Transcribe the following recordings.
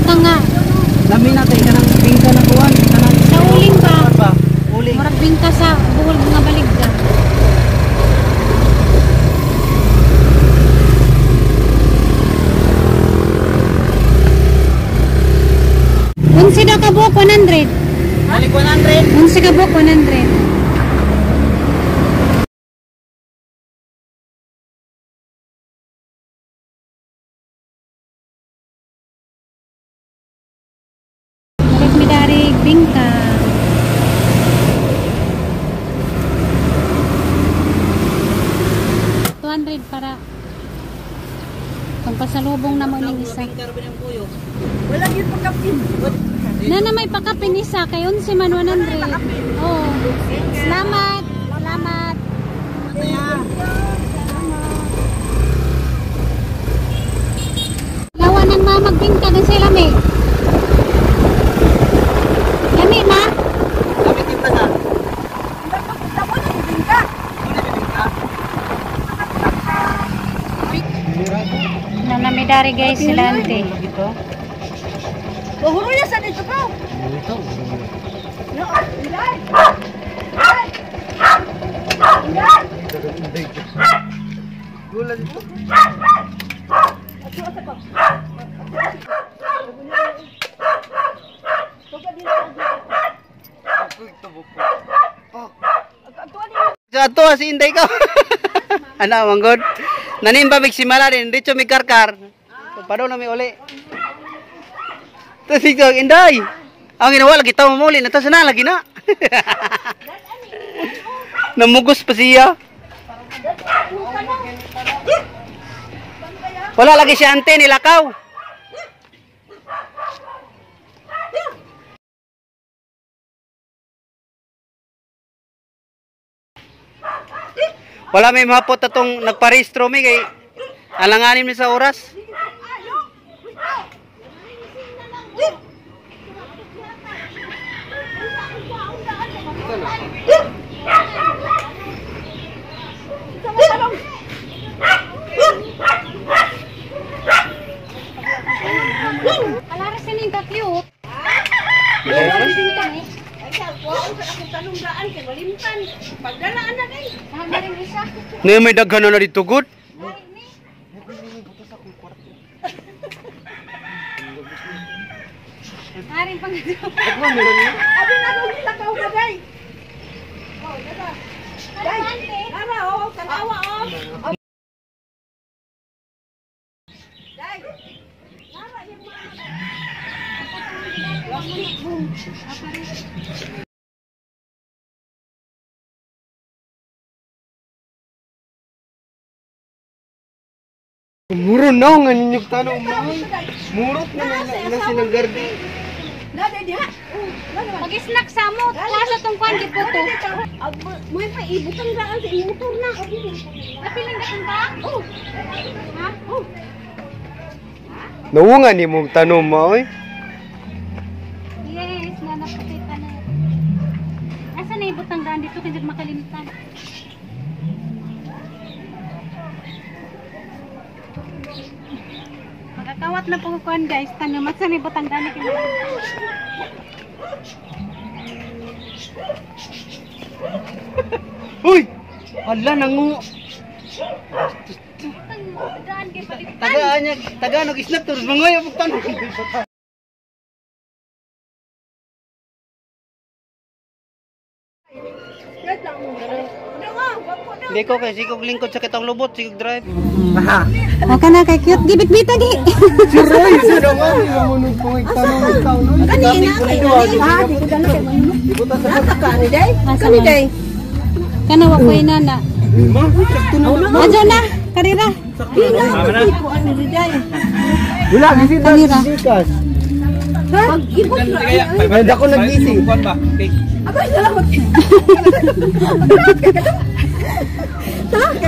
ka nga. Lami na tayo kanang bingka na kuwan. Sa uling ba? Uling. Murag bingka sa buhol nga baligya. Unsi daw ka buhok 100. Balik 100. Unsi ka buhok 100. Murag midarig bingka. Para pampasalubong na mo ning isa. Wala yun pagkapin. Na may pakapin isa kay 11 man 100. Oh. Salamat. Salamat. Lawan ng mamagbingka ng sila me. Lami na. Kami kita na. Nanamidari guys sila ante. Bahuro ya sa dito ka. Ito. No, ilay. Gula dito. Jato si Inday ka. Ana manggod. Nanimba mig simala din dito mi karkar. Padaw na mi uli. Tapos ikaw, Inday. Ang ginawa lagi tao muli na sana lagi na. Namugos pa siya. Wala lagi siya ante nilakaw. Wala may mahapot atong nagparehistro mi kay alanganin mi sa oras. Alaras sining ka cute. Ne may daghan na dito good. Aring pang Abi na ko nila ka ba day. Oh, dada. Day. Ara oh, tanawa oh. Day. Ara yung Muro na nga ninyog tanong mo. Murot na silang gardi. Dada diha. Mag-snack sa mo. Klasa tong kwan di po to. Mo pa ibutang daan sa motor na. Napilang ka ba? Oh. Ha? Oh. Nawungan ni mong tanong mo oy. Yes, nanapakita na. Asa na ibutang daan dito kaya makalimutan. Magkakawat na po kuan guys. Tanong asa na ibutang daan kaya Uy! Hala nangu. daan kay baliktad. Taga snack terus mangoy pug tanong. Hindi ko kay sigog lingkod sa kitang lubot, sigog drive. O ka na kay cute. Gibit-bita gi. Siroy, sino nga ni mamunod po tanong ikaw no. Kanina kay ha, di ko dala kay mo. Ka ni day. Kani day. Kana wa ko inana. Ma, sakto na. Adyo na, karira. Ko ani di day. Wala gisi Kanira. dikas. Pag ibot na. Ay dako nagisi. Abay salamat.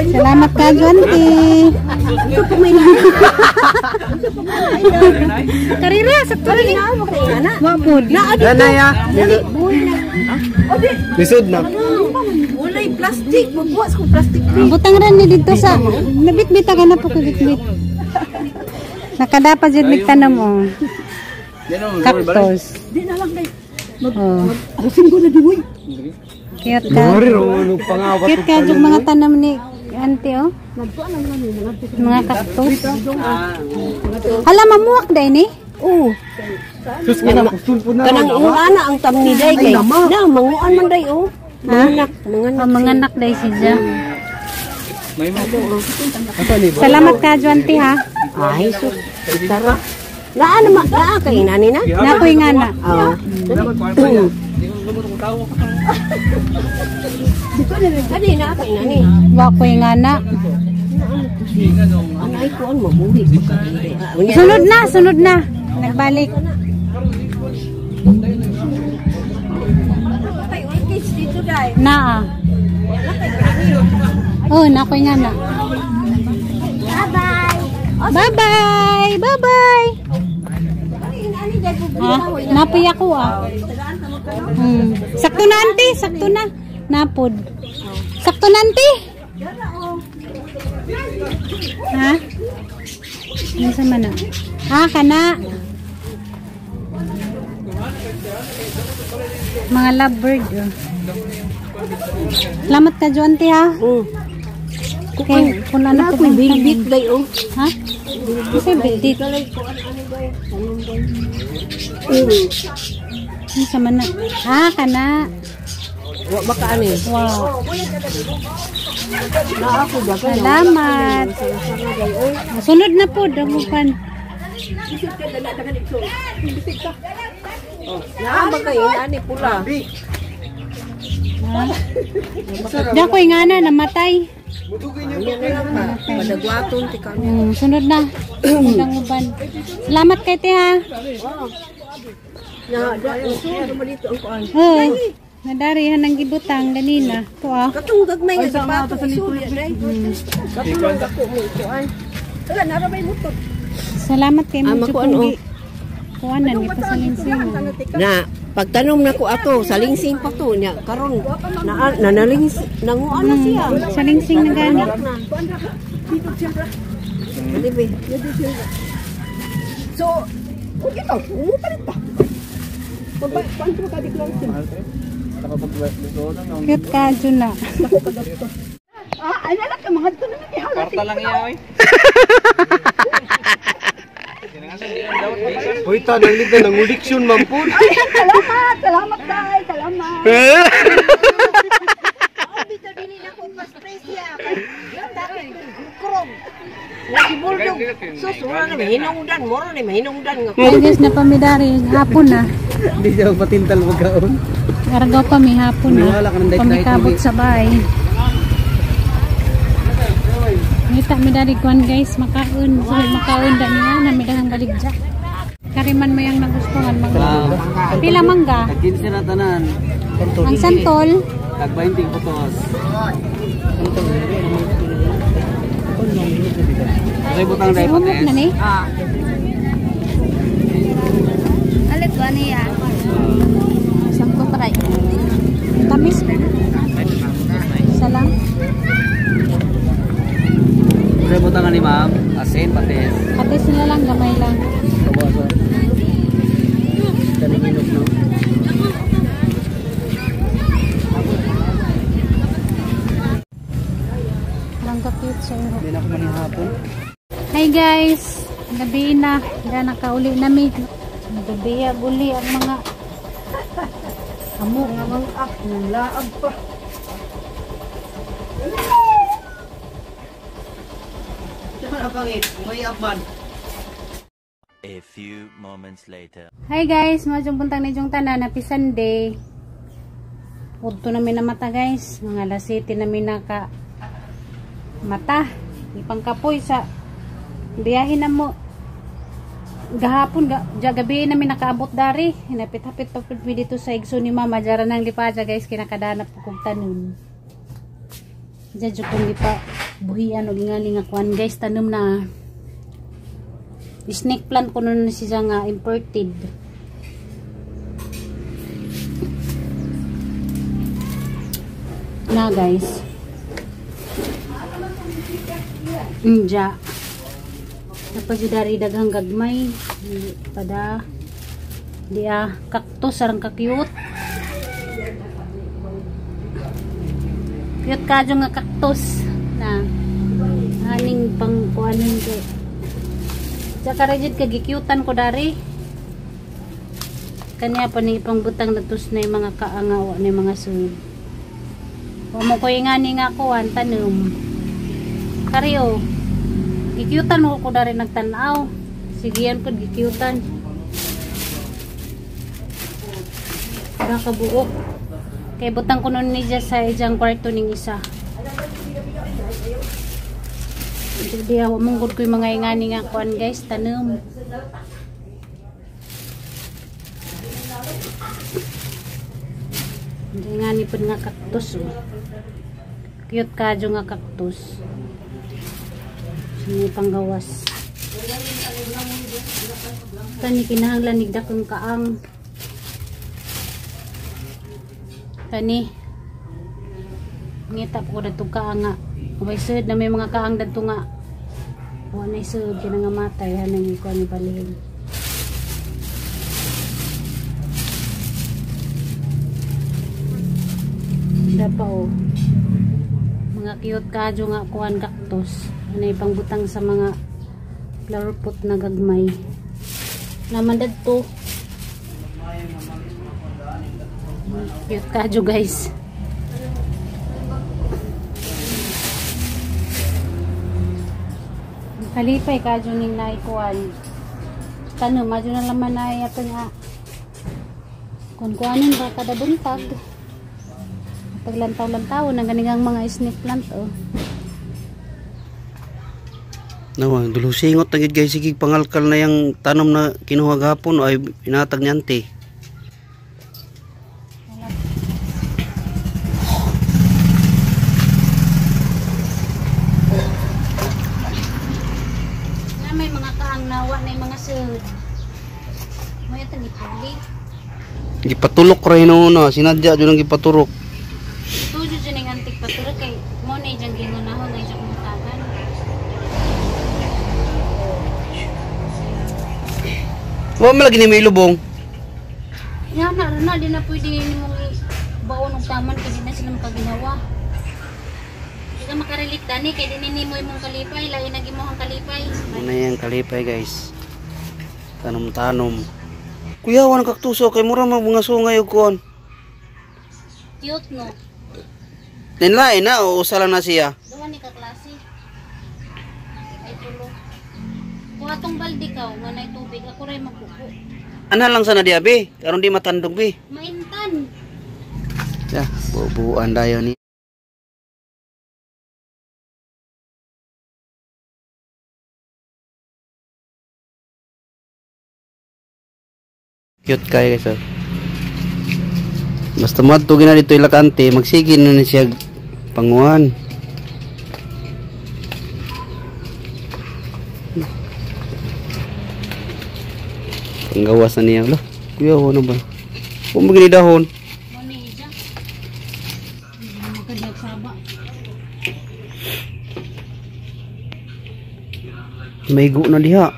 Salamat ka, Jonty. Karira, sakto rin. Wapod. Ana ya. Lisod na. Walay plastic, magbuwas ko plastic. Butang rin ni dito sa... Nabit-bita ka na po kagitbit. Nakadapat dyan nagtanam mo. Cactus. Di na lang kay. Oh. Alasin ko na duwi. Cute ka. Cute ka yung mga tanom ni auntie, oh. Mga cactus. Hala, mamuwak day ni? Oo. Kanang ingana ang tamni day kay. Na, manguan man day, oh. Ha? Mga anak day siya. Salamat ka, auntie, ha? Ay, sus. Tara. Naa kay nani na? Nakoy nga na. Oo. Adi na kay nani. Wakoy nga na. Anay ko an mabuhi pagka. Sunod na. Nagbalik. Kay orchids dito day. Na. Oh, nakoy nga na. Bye-bye. Bye-bye. Ha? Napoy ako, ah. Sakto na, auntie. Sakto na. Napod. Sakto na, auntie. Ha? Ano sa mana? Ha, kana. Mga lovebird, oh. Salamat ka, auntie, ha? Okay, kung ano ko bang Big day, oh. ha? Kasi bigdit. Ano sa mana? Ha, kana. Wa baka ani. Wow. Na ako dapat. Salamat. Sunod na po, dagupan. Na baka ani pula. Ha? Dakoy nga na, namatay. Padagwaton ti ka. Sunod na. Danguban. Salamat kay te, ha? Na so malito ang kuan. Oh, nadarihan ng gibutang ganina. To, ah. Katong gagmay nga sapato sa suya day. Katong ako mo kuan. Wala na may motor. Salamat kay mo makuan, oh. Kuanan, ipasalinsin. Na pagtanom na ko ato sa lingsing pa to nya karon nanalings nanguan na siya. Salingsing na gani. Dibe. So, okay pa, umupalit pa. Paano ka declare? Cute ka, Juna. Ay nalak ka mga to na ihalat. Kwarta lang iya, oy. Hoy, tanang nito nang udiksyon mampun. Salamat tay, salamat. Bita dili na ko paspresya. Krong. Lagi buldog. Sus, wala na mahinungdan, moro na mahinungdan nga. Ay, guys, napamidari. Hapon na. Hindi siya patintal magkaon. Aragaw kami hapon na. Pamikabot sa bahay. Ngita mi dari kuan guys, makaon. So, makaon da niya na mi dahang baligja. Kariman mo yung nagustuhan mangga. Pila mangga? Tag-15 na tanan. Ang santol. Tag-20 putos. Kasi butang dahil Sumok na ni. Alit ba niya? Sangko try. Tamis. Salang. Kasi butang ni ma'am. Asin, patis. Patis nila lang, gamay lang. Kabaso. Kaniginog no. Langka cute sa iro. Hindi na ako manihapon. Hi guys, gabi na. Diyan nakauli nami. Nagabiyag uli ang mga amo. Ang laag pa. A few moments later. Hi guys, majong buntang na yung tanan, happy Sunday. Udto namin na mata guys, mga alas 7 namin naka mata. Ipangkapoy sa biyahin na mo. Gahapon, gabi namin nakaabot dari. Hinapit-hapit pa dito sa igso ni mama. Diyara ng lipaja guys, kinakadanap ko kong tanun. Diyan kong lipa buhian o lingaling akuan guys, tanong na snake plant ko nun siya nga imported. Na guys. Diya. Tapos yung dari daghang gagmay. Pada Dia cactus sarang ka-cute. Cute ka dyan nga cactus na aning pang kuanin ko. Tsaka rigid kagikyutan ko dari. Kanya pa ni pangbutang natus na yung mga kaangawa na yung mga sud. Huwag mo ko nga ni nga kuhan tanong. Karyo. Gikyutan mo ko dari nagtanaw. Sige yan ko gikyutan. Nakabuok. Kaya butang ko nun niya sa ijang kwarto ning isa. Jadi awak munggod ko yung mga ingani nga kuan guys, tanom. Hindi ingani po nga cactus. Oh. Cute ka dyan nga cactus. Sini panggawas. Kani kinahanglan nigdakong kaang. Kani ngita po ko na itong kaang nga. May sud na may mga kaang dito nga. Wala na sud kina nga matay. Hanang ikuha ni balihin. Dapa o. Mga cute kadyo nga kuhan cactus. Ano pangbutang sa mga flower pot na gagmay. Naman dito. Cute kadyo guys. Kalipay kadyo ning naikuan. Tanong, madyo na laman na ito nga. Kung kuanin ba kada buntag. Paglantaw-lantaw ng ganigang mga snake plant oh. Nawa, dulusingot na gid guys, sige pangalkal na yung tanom na kinuha gapon ay inatag niyante. Na may mga kaang nawa na yung mga sud. May itong ipuli. Gipatulok ra hinuuna, sinadya jud ang gipaturok. Tujo dyan yung antik patulog kay mo na yung gingunahon na yung mutagan. Wa man lagi ni may lubong. Yan na, di na pwede mong baon ng taman kaya di na sila makaginawa. Di ka makarelate dani kaya di mo yung kalipay, lain naging mo ang kalipay. Ano yung kalipay guys? Tanom-tanom. Kuya, wala kaktuso kay mura mga sungay og kuan. Cute no? Lain na o usa lang na siya. Doon ni kaklase. Ay tulo. Kuha tong baldi ka, nga na tubig, ako rin magbuko. Ana lang sana di abi, karon di matandog bi. Maintan. Ya, bubuan dayo ni. Cute kay guys. Oh. Basta madto gina dito ilakante, magsigin na siya panguhan. Panggawas na niya. Lah, kuya ano ba? Kung magini dahon. Mani ija. Magkadag saba. Maigo na diha.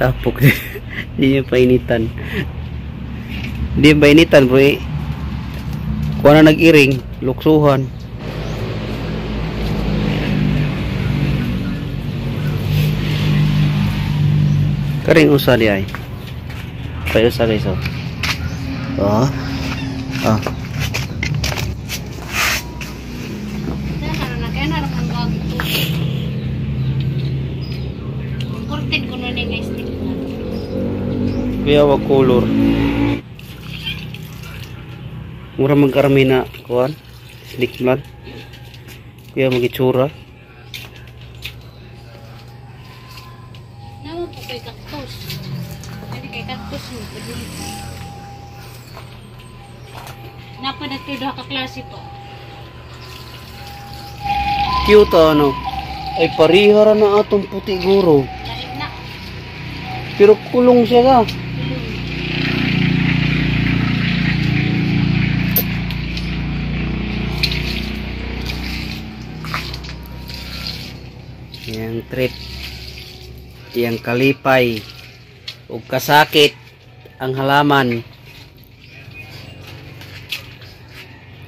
Tapok. Hindi niya painitan. Hindi niya painitan bro eh. Kung na nag-iring, luksuhan. Karing usa di ay. Payo sa guys oh. Oh. Ah. Kaya na naman gawag ito. Kurtin ko nun yung stick na. Kuya wag color. Mura magkarami na kuan. Snake plant. Kuya magitsura. Naman po kay cactus. Ano kay cactus mo? Napadat kayo doha ka klase po. Cute ano. Ay parihara na atong puti guro. Lain na. Pero kulong siya ka. treat iyang kalipay ug kasakit ang halaman.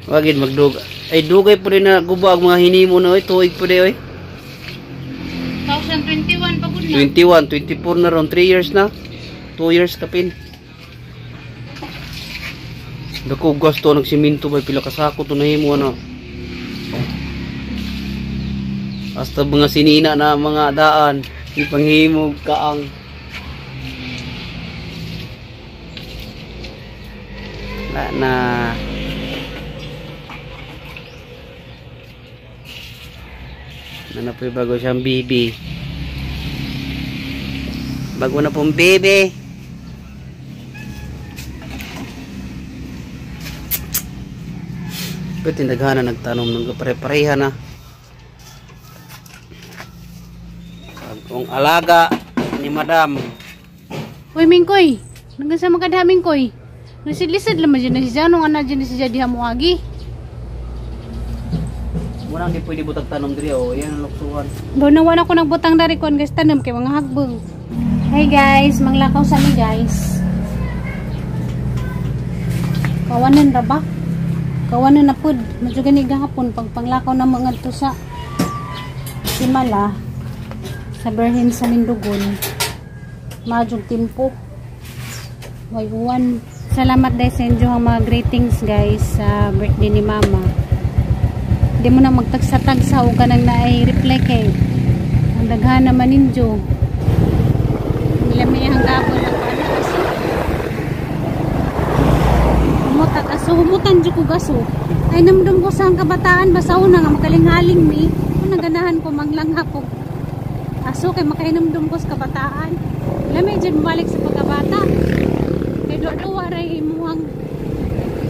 Wagid magdug ay dugay po rin na guba ang mga hinimo na oy, tuig po rin oy. 2021 pa gud na. 21, 24 na ron, 3 years na. 2 years kapin. Dako gasto nagsiminto bay pila kasako to nahimo na. Hasta mga sinina na mga daan, ipanghimog kaang na po bago siyang bibi. Bago na pong bibi. Pero tindaghan na nagtanom ng pare-pareha na. Kung alaga ni Madam. Uy, Mingkoy. Nanggang sa mga kadaming koy. Nasidlisad naman dyan na siya. Nung anak dyan na siya diha mo agi. Muna hindi pwede butag tanom diri o. Yan ang luksuhan. Doon nawan ako nagbutang dari ko. Guys, tanom kay mga hagbog. Hey guys, manglakaw sa mi guys. Kawanan ra ba? Kawanan na pud. Medyo gani gahapon. Pag panglakaw na mga to sa Simala. Sa Berhen sa Mindugon. Majog timpo. Way uwan. Salamat dahil sa inyo ang mga greetings guys sa birthday ni Mama. Hindi mo na magtagsa-tagsa o ka nang na-reply kay ang daghan naman ninyo. Nilamay ang gabon ng aso. Humutak aso. Humutan dyo ko gaso. Ay namdum ko sa kabataan. Basaw na nga makaling-haling mi. Kung naganahan ko manglangha ko. Aso kay makainamdum ko sa kabataan. Lamay dyan bumalik sa pagkabata. Kay doon ray imuhang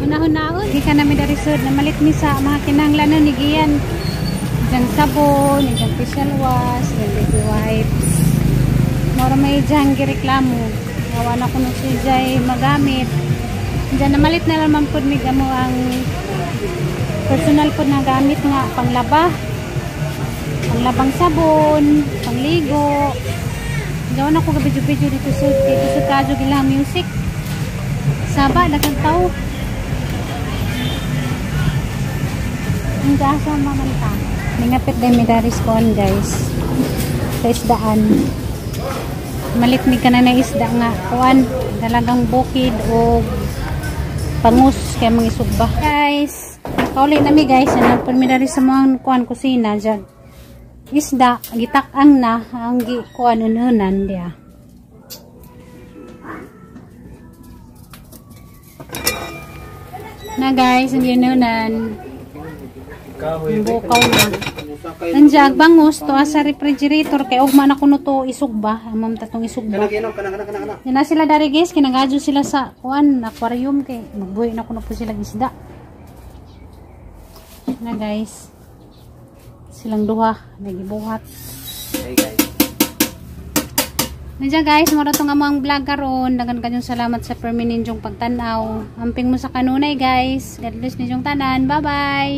hunahon-naon. Hindi ka namin darisod na malit mi sa mga kinahanglanon ni Gian. Diyan sabon, diyan facial wash, diyan baby wipes. Mora may dyan gireklamo. Gawa na ko nung siya magamit. Diyan na malit na naman po mi gamo ang personal po na gamit nga panglaba. Panglabang sabon, pangligo. Gawan ako gabidyo-bidyo dito sa kadyo gilang music. Saba, dagang tao. Ang gasa mamanta. Ningapit din mi daris koon guys. Sa isdaan. Malit mi ka na isda nga. Kuan, talagang bukid o pangus kaya mga isugba. Guys, kauli na mi guys. Nagpun mi daris sa mga kuan kusina dyan. Isda, gitak-ang na ang kuan ununan dia. Na guys, ang ununan. Bukaw na. Nandiyan bangus to sa refrigerator kay ugma na kuno to isugba, amam tatong isugba. Yan na sila dari guys, kinagadyo sila sa kuan aquarium kay magbuhi na kuno po sila isda. Na guys. Silang duha nagibuhat. Hey guys. Nandiyan guys, mura tong among vlog karon. Dagan kanyong salamat sa permininjong pagtanaw. Amping mo sa kanunay guys. God bless ninyong tanan. Bye bye.